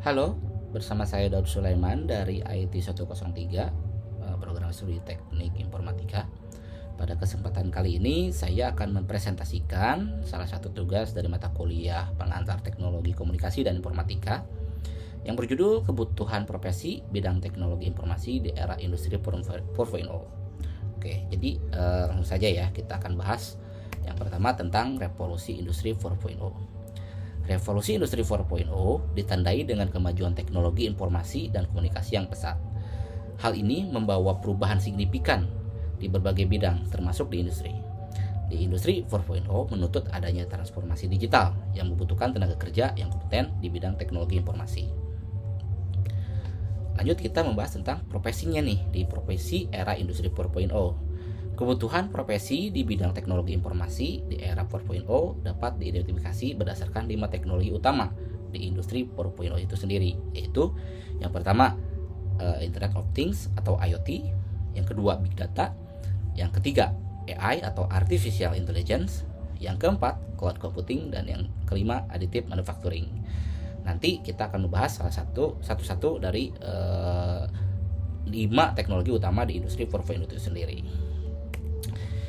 Halo, bersama saya Daud Sulaiman dari IT 103, program studi teknik informatika. Pada kesempatan kali ini saya akan mempresentasikan salah satu tugas dari mata kuliah pengantar teknologi komunikasi dan informatika yang berjudul Kebutuhan Profesi Bidang Teknologi Informasi di Era Industri 4.0. Oke, jadi langsung saja ya, kita akan bahas yang pertama tentang revolusi industri 4.0. Revolusi Industri 4.0 ditandai dengan kemajuan teknologi informasi dan komunikasi yang pesat. Hal ini membawa perubahan signifikan di berbagai bidang, termasuk di industri. Di Industri 4.0 menuntut adanya transformasi digital yang membutuhkan tenaga kerja yang kompeten di bidang teknologi informasi. Lanjut kita membahas tentang profesinya nih di profesi era Industri 4.0. Kebutuhan profesi di bidang teknologi informasi di era 4.0 dapat diidentifikasi berdasarkan 5 teknologi utama di industri 4.0 itu sendiri, yaitu yang pertama Internet of Things atau IoT, yang kedua Big Data, yang ketiga AI atau Artificial Intelligence, yang keempat Cloud Computing, dan yang kelima Additive Manufacturing. Nanti kita akan membahas satu-satu dari 5 teknologi utama di industri 4.0 itu sendiri.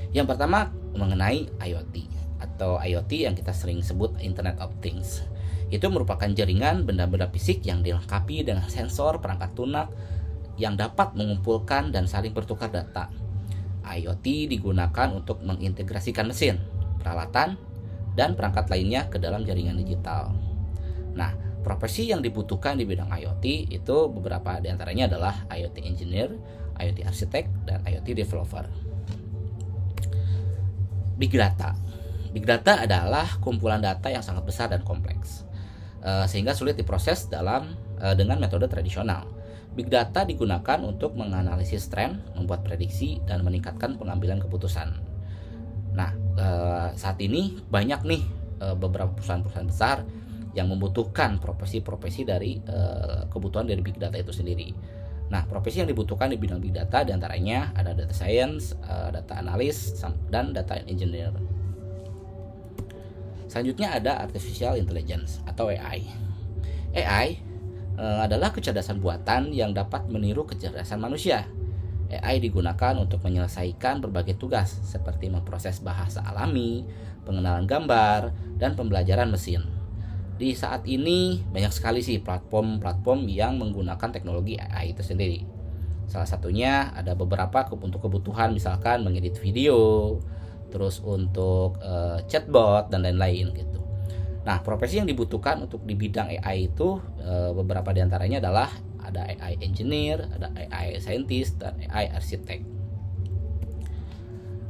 Yang pertama mengenai IoT atau IoT yang kita sering sebut Internet of Things. Itu merupakan jaringan benda-benda fisik yang dilengkapi dengan sensor, perangkat lunak yang dapat mengumpulkan dan saling bertukar data. IoT digunakan untuk mengintegrasikan mesin, peralatan, dan perangkat lainnya ke dalam jaringan digital. Nah, profesi yang dibutuhkan di bidang IoT itu beberapa diantaranya adalah IoT Engineer, IoT Architect, dan IoT Developer. Big Data. Big Data adalah kumpulan data yang sangat besar dan kompleks, sehingga sulit diproses dengan metode tradisional. Big Data digunakan untuk menganalisis tren, membuat prediksi, dan meningkatkan pengambilan keputusan. Nah, saat ini banyak nih beberapa perusahaan-perusahaan besar yang membutuhkan profesi-profesi dari kebutuhan dari Big Data itu sendiri. Nah, profesi yang dibutuhkan di bidang Big Data diantaranya ada Data Science, Data Analyst, dan Data Engineer. Selanjutnya ada Artificial Intelligence atau AI. AI adalah kecerdasan buatan yang dapat meniru kecerdasan manusia. AI digunakan untuk menyelesaikan berbagai tugas seperti memproses bahasa alami, pengenalan gambar, dan pembelajaran mesin. Di saat ini banyak sekali sih platform-platform yang menggunakan teknologi AI itu sendiri. Salah satunya ada beberapa untuk kebutuhan misalkan mengedit video, terus untuk chatbot dan lain-lain gitu. Nah, profesi yang dibutuhkan untuk di bidang AI itu beberapa diantaranya adalah ada AI Engineer, ada AI Scientist, dan AI Architect.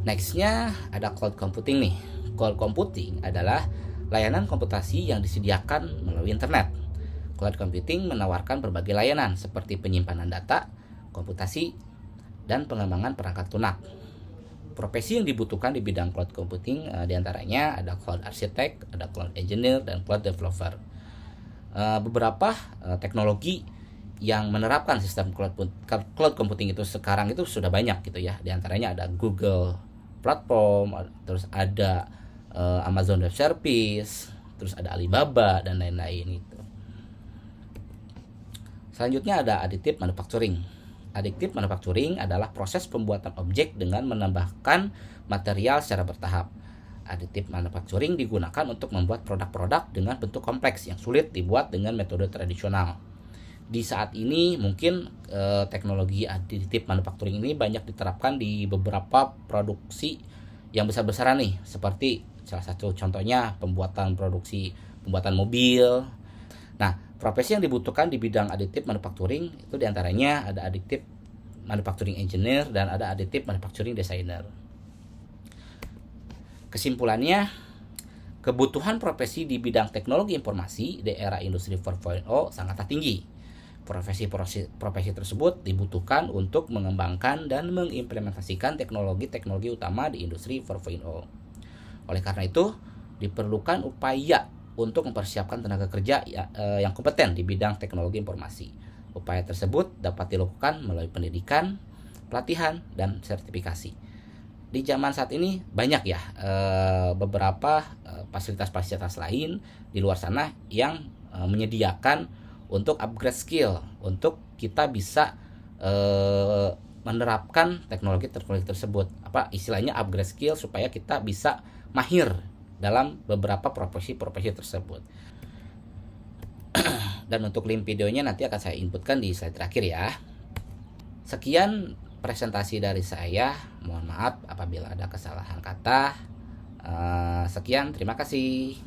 Nextnya ada Cloud Computing nih. Cloud Computing adalah layanan komputasi yang disediakan melalui internet. Cloud computing menawarkan berbagai layanan seperti penyimpanan data, komputasi, dan pengembangan perangkat lunak. Profesi yang dibutuhkan di bidang cloud computing diantaranya ada cloud architect, ada cloud engineer, dan cloud developer. Beberapa teknologi yang menerapkan sistem cloud computing itu sekarang itu sudah banyak gitu ya. Diantaranya ada Google Platform, terus ada Amazon Web Service, terus ada Alibaba dan lain-lain gitu. Selanjutnya ada Additive Manufacturing. Additive Manufacturing adalah proses pembuatan objek dengan menambahkan material secara bertahap. Additive Manufacturing digunakan untuk membuat produk-produk dengan bentuk kompleks yang sulit dibuat dengan metode tradisional. Di saat ini mungkin teknologi Additive Manufacturing ini banyak diterapkan di beberapa produksi yang besar-besaran nih, seperti salah satu contohnya pembuatan mobil. Nah, profesi yang dibutuhkan di bidang additive manufacturing itu diantaranya ada additive manufacturing engineer dan ada additive manufacturing designer. Kesimpulannya, kebutuhan profesi di bidang teknologi informasi di era industri 4.0 sangatlah tinggi. Profesi tersebut dibutuhkan untuk mengembangkan dan mengimplementasikan teknologi-teknologi utama di industri 4.0. Oleh karena itu, diperlukan upaya untuk mempersiapkan tenaga kerja yang kompeten di bidang teknologi informasi. Upaya tersebut dapat dilakukan melalui pendidikan, pelatihan, dan sertifikasi. Di zaman saat ini banyak ya fasilitas-fasilitas lain di luar sana yang menyediakan untuk upgrade skill, untuk kita bisa menerapkan teknologi tersebut. Istilahnya upgrade skill supaya kita bisa mahir dalam beberapa profesi tersebut. Dan untuk link videonya nanti akan saya inputkan di slide terakhir ya. Sekian presentasi dari saya. Mohon maaf apabila ada kesalahan kata. Sekian, terima kasih.